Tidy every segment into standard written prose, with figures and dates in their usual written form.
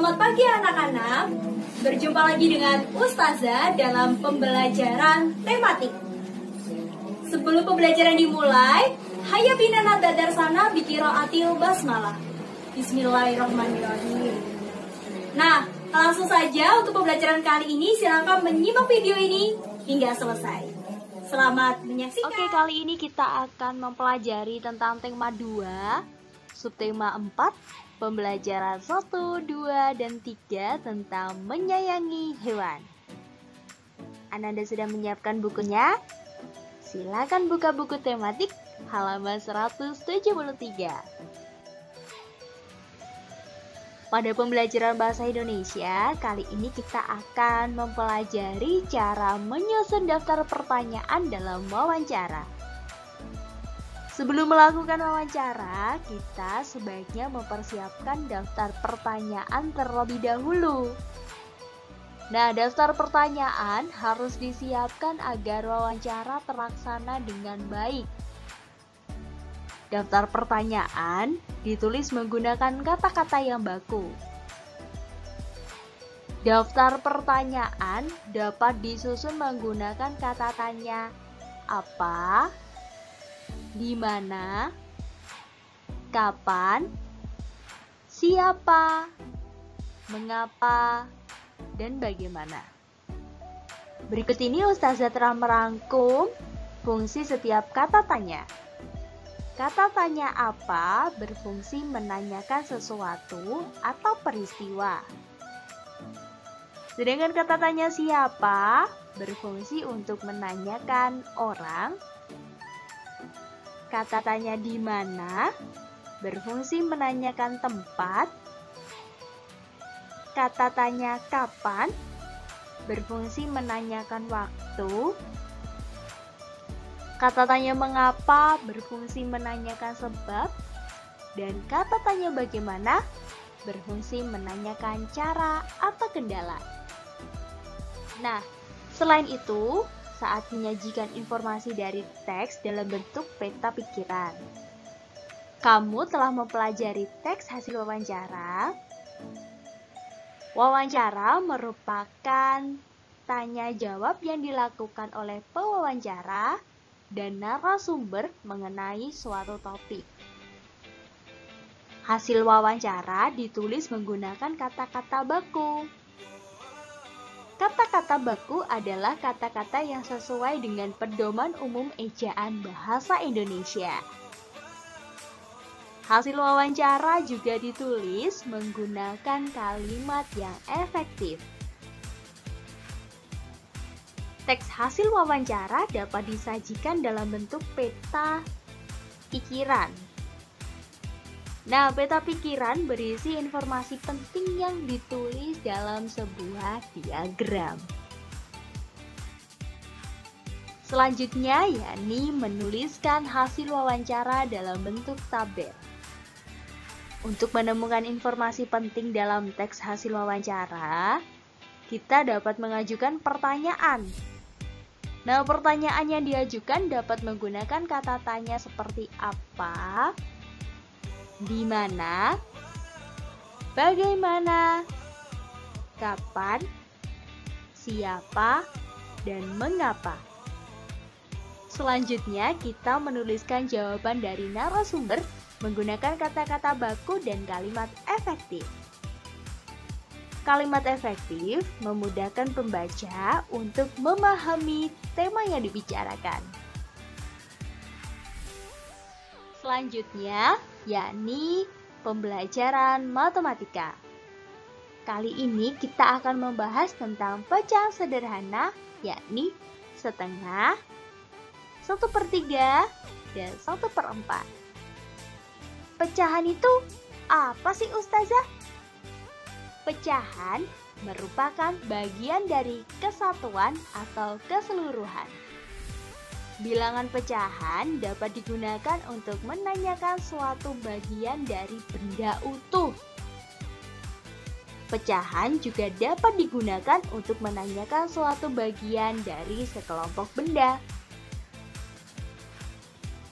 Selamat pagi anak-anak. Berjumpa lagi dengan Ustazah dalam pembelajaran tematik. Sebelum pembelajaran dimulai, hayya bina nadadarsana biqiraatil basmalah. Bismillahirrahmanirrahim. Nah, langsung saja untuk pembelajaran kali ini silakan menyimak video ini hingga selesai. Selamat menyaksikan. Oke, kali ini kita akan mempelajari tentang tema 2, subtema 4, pembelajaran 1, 2, dan 3 tentang menyayangi hewan. Ananda sudah menyiapkan bukunya? Silakan buka buku tematik halaman 173. Pada pembelajaran bahasa Indonesia, kali ini kita akan mempelajari cara menyusun daftar pertanyaan dalam wawancara. Sebelum melakukan wawancara, kita sebaiknya mempersiapkan daftar pertanyaan terlebih dahulu. Nah, daftar pertanyaan harus disiapkan agar wawancara terlaksana dengan baik. Daftar pertanyaan ditulis menggunakan kata-kata yang baku. Daftar pertanyaan dapat disusun menggunakan kata tanya apa, di mana, kapan, siapa, mengapa, dan bagaimana. Berikut ini Ustazah telah merangkum fungsi setiap kata tanya. Kata tanya apa berfungsi menanyakan sesuatu atau peristiwa. Sedangkan kata tanya siapa berfungsi untuk menanyakan orang. Kata tanya di mana berfungsi menanyakan tempat. Kata tanya kapan berfungsi menanyakan waktu. Kata tanya mengapa berfungsi menanyakan sebab. Dan kata tanya bagaimana berfungsi menanyakan cara atau kendala. Nah, selain itu, saat menyajikan informasi dari teks dalam bentuk peta pikiran, kamu telah mempelajari teks hasil wawancara. Wawancara merupakan tanya jawab yang dilakukan oleh pewawancara dan narasumber mengenai suatu topik. Hasil wawancara ditulis menggunakan kata-kata baku. Kata-kata baku adalah kata-kata yang sesuai dengan pedoman umum ejaan bahasa Indonesia. Hasil wawancara juga ditulis menggunakan kalimat yang efektif. Teks hasil wawancara dapat disajikan dalam bentuk peta pikiran. Nah, peta pikiran berisi informasi penting yang ditulis dalam sebuah diagram. Selanjutnya, yakni menuliskan hasil wawancara dalam bentuk tabel. Untuk menemukan informasi penting dalam teks hasil wawancara, kita dapat mengajukan pertanyaan. Nah, pertanyaan yang diajukan dapat menggunakan kata tanya seperti apa, di mana, bagaimana, kapan, siapa, dan mengapa. Selanjutnya, kita menuliskan jawaban dari narasumber menggunakan kata-kata baku dan kalimat efektif. Kalimat efektif memudahkan pembaca untuk memahami tema yang dibicarakan. Selanjutnya, yakni pembelajaran matematika. Kali ini kita akan membahas tentang pecahan sederhana, yakni setengah, 1/3, dan 1/4. Pecahan itu apa sih Ustazah? Pecahan merupakan bagian dari kesatuan atau keseluruhan. Bilangan pecahan dapat digunakan untuk menanyakan suatu bagian dari benda utuh. Pecahan juga dapat digunakan untuk menanyakan suatu bagian dari sekelompok benda.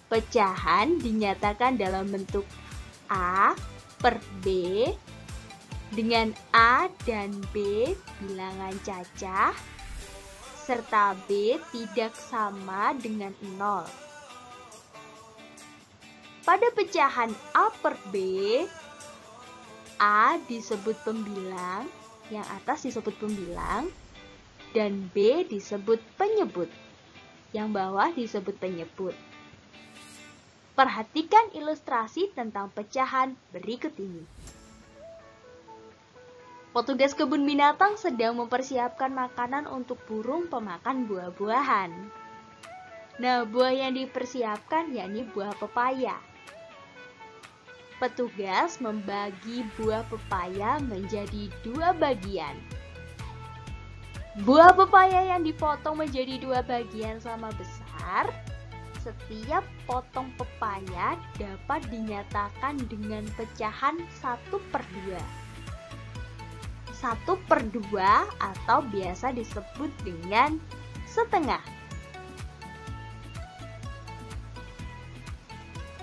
Pecahan dinyatakan dalam bentuk A per B dengan A dan B bilangan cacah, serta B tidak sama dengan 0. Pada pecahan A per B, A disebut pembilang, yang atas disebut pembilang, dan B disebut penyebut, yang bawah disebut penyebut. Perhatikan ilustrasi tentang pecahan berikut ini. Petugas kebun binatang sedang mempersiapkan makanan untuk burung pemakan buah-buahan. Nah, buah yang dipersiapkan yakni buah pepaya. Petugas membagi buah pepaya menjadi 2 bagian. Buah pepaya yang dipotong menjadi 2 bagian sama besar. Setiap potong pepaya dapat dinyatakan dengan pecahan 1/2. 1/2 atau biasa disebut dengan setengah.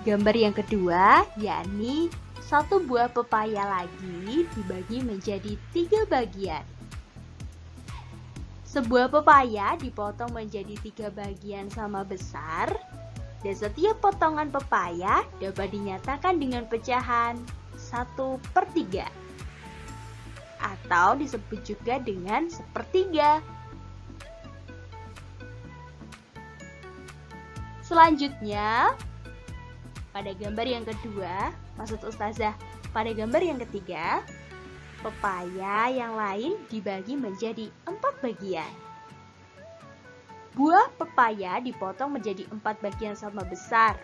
Gambar yang kedua, yakni 1 buah pepaya lagi dibagi menjadi 3 bagian. Sebuah pepaya dipotong menjadi 3 bagian sama besar, dan setiap potongan pepaya dapat dinyatakan dengan pecahan 1/3. Atau disebut juga dengan 1/3. Selanjutnya, pada gambar yang kedua, maksud Ustazah, pada gambar yang ketiga, pepaya yang lain dibagi menjadi 4 bagian. Buah pepaya dipotong menjadi 4 bagian sama besar.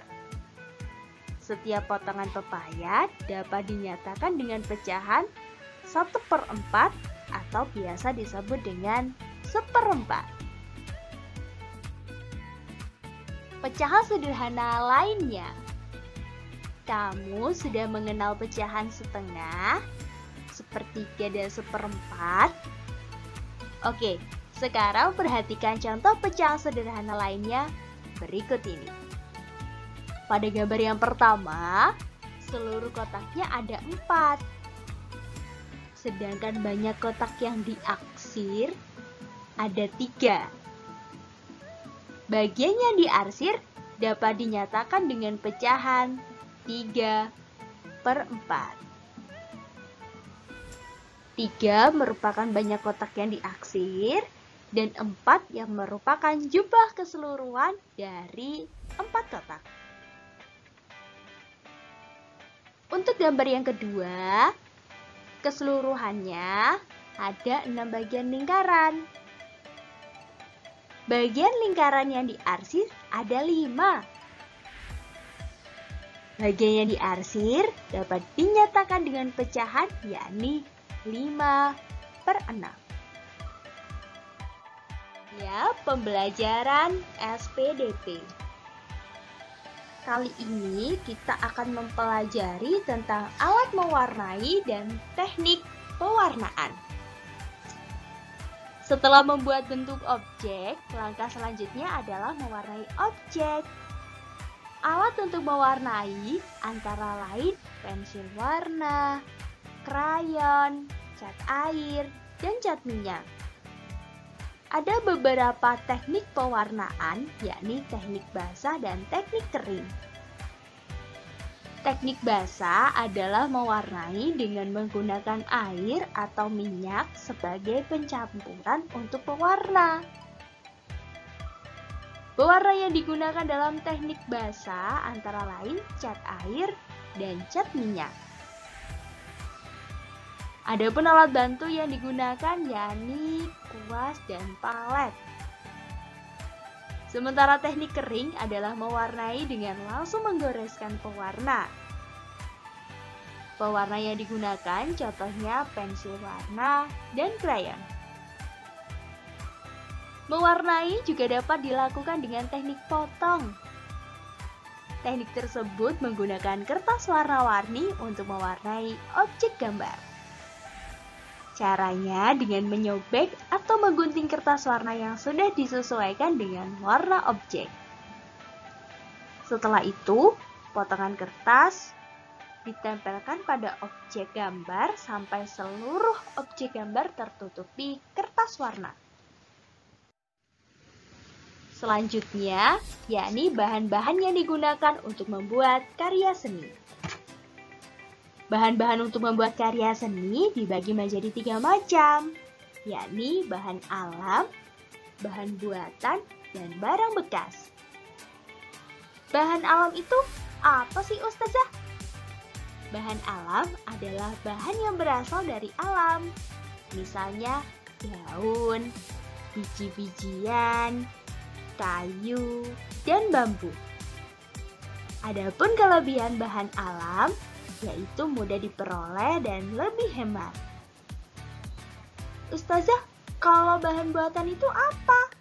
Setiap potongan pepaya dapat dinyatakan dengan pecahan 1/4 atau biasa disebut dengan 1/4. Pecahan sederhana lainnya. Kamu sudah mengenal pecahan setengah, 1/3 dan 1/4. Oke, sekarang perhatikan contoh pecahan sederhana lainnya berikut ini. Pada gambar yang pertama, seluruh kotaknya ada 4. Sedangkan banyak kotak yang diarsir ada 3. Bagian yang diarsir dapat dinyatakan dengan pecahan 3/4. 3 merupakan banyak kotak yang diarsir, dan 4 yang merupakan jumlah keseluruhan dari 4 kotak. Untuk gambar yang kedua, keseluruhannya ada 6 bagian lingkaran. Bagian lingkaran yang diarsir ada 5. Bagian yang diarsir dapat dinyatakan dengan pecahan yakni 5/6. Ya, pembelajaran SPDP. Kali ini kita akan mempelajari tentang alat mewarnai dan teknik pewarnaan. Setelah membuat bentuk objek, langkah selanjutnya adalah mewarnai objek. Alat untuk mewarnai antara lain pensil warna, krayon, cat air, dan cat minyak. Ada beberapa teknik pewarnaan, yakni teknik basah dan teknik kering. Teknik basah adalah mewarnai dengan menggunakan air atau minyak sebagai pencampuran untuk pewarna. Pewarna yang digunakan dalam teknik basah antara lain cat air dan cat minyak. Adapun alat bantu yang digunakan yakni kuas dan palet. Sementara teknik kering adalah mewarnai dengan langsung menggoreskan pewarna. Pewarna yang digunakan contohnya pensil warna dan krayon. Mewarnai juga dapat dilakukan dengan teknik potong. Teknik tersebut menggunakan kertas warna-warni untuk mewarnai objek gambar. Caranya dengan menyobek atau menggunting kertas warna yang sudah disesuaikan dengan warna objek. Setelah itu, potongan kertas ditempelkan pada objek gambar sampai seluruh objek gambar tertutupi kertas warna. Selanjutnya, yakni bahan-bahan yang digunakan untuk membuat karya seni. Bahan-bahan untuk membuat karya seni dibagi menjadi 3 macam, yakni bahan alam, bahan buatan, dan barang bekas. Bahan alam itu apa sih, Ustazah? Bahan alam adalah bahan yang berasal dari alam, misalnya daun, biji-bijian, kayu, dan bambu. Adapun kelebihan bahan alam, yaitu mudah diperoleh dan lebih hemat. Ustazah, kalau bahan buatan itu apa?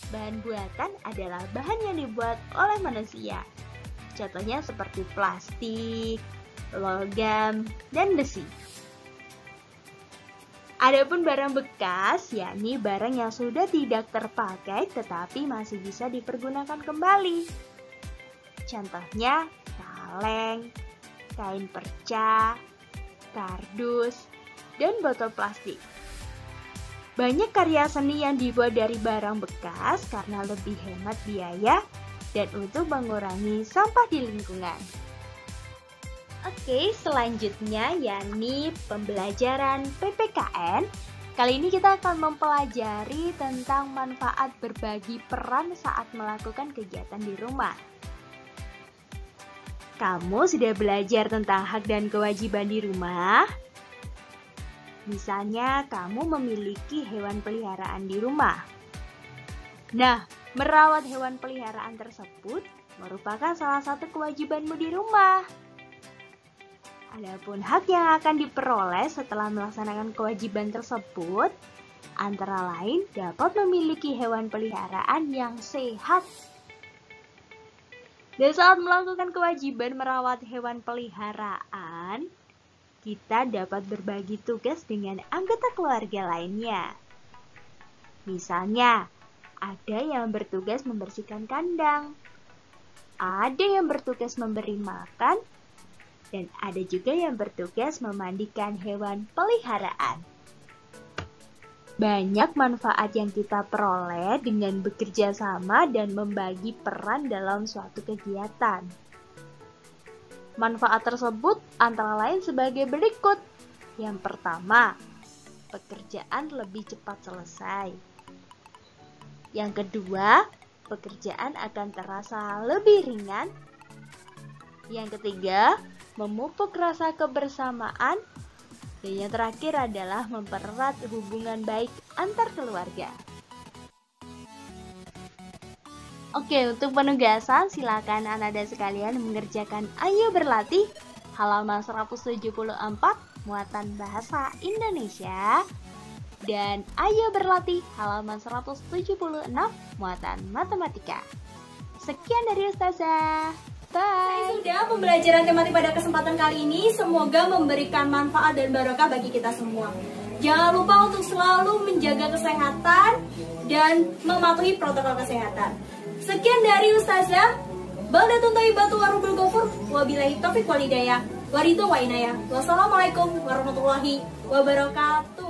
Bahan buatan adalah bahan yang dibuat oleh manusia. Contohnya seperti plastik, logam, dan besi. Adapun barang bekas, yakni barang yang sudah tidak terpakai tetapi masih bisa dipergunakan kembali. Contohnya kaleng, kain perca, kardus, dan botol plastik. Banyak karya seni yang dibuat dari barang bekas karena lebih hemat biaya dan untuk mengurangi sampah di lingkungan. Oke, selanjutnya yakni pembelajaran PPKN. Kali ini kita akan mempelajari tentang manfaat berbagi peran saat melakukan kegiatan di rumah. Kamu sudah belajar tentang hak dan kewajiban di rumah? Misalnya, kamu memiliki hewan peliharaan di rumah. Nah, merawat hewan peliharaan tersebut merupakan salah satu kewajibanmu di rumah. Adapun hak yang akan diperoleh setelah melaksanakan kewajiban tersebut, antara lain dapat memiliki hewan peliharaan yang sehat. Dan saat melakukan kewajiban merawat hewan peliharaan, kita dapat berbagi tugas dengan anggota keluarga lainnya. Misalnya, ada yang bertugas membersihkan kandang, ada yang bertugas memberi makan, dan ada juga yang bertugas memandikan hewan peliharaan. Banyak manfaat yang kita peroleh dengan bekerja sama dan membagi peran dalam suatu kegiatan. Manfaat tersebut antara lain sebagai berikut. Yang pertama, pekerjaan lebih cepat selesai. Yang kedua, pekerjaan akan terasa lebih ringan. Yang ketiga, memupuk rasa kebersamaan. Dan yang terakhir adalah mempererat hubungan baik antar keluarga. Oke, untuk penugasan silakan anak-anak sekalian mengerjakan Ayo Berlatih halaman 174 muatan bahasa Indonesia dan Ayo Berlatih halaman 176 muatan matematika. Sekian dari Ustazah. Bye. Sudah pembelajaran tematik pada kesempatan kali ini, semoga memberikan manfaat dan barokah bagi kita semua. Jangan lupa untuk selalu menjaga kesehatan dan mematuhi protokol kesehatan. Sekian dari Ustazah. Baldatun Thayyibatu Warubul Ghafur. Wabillahi taufiq wal hidayah. Warito wa inayah. Wassalamualaikum warahmatullahi wabarakatuh.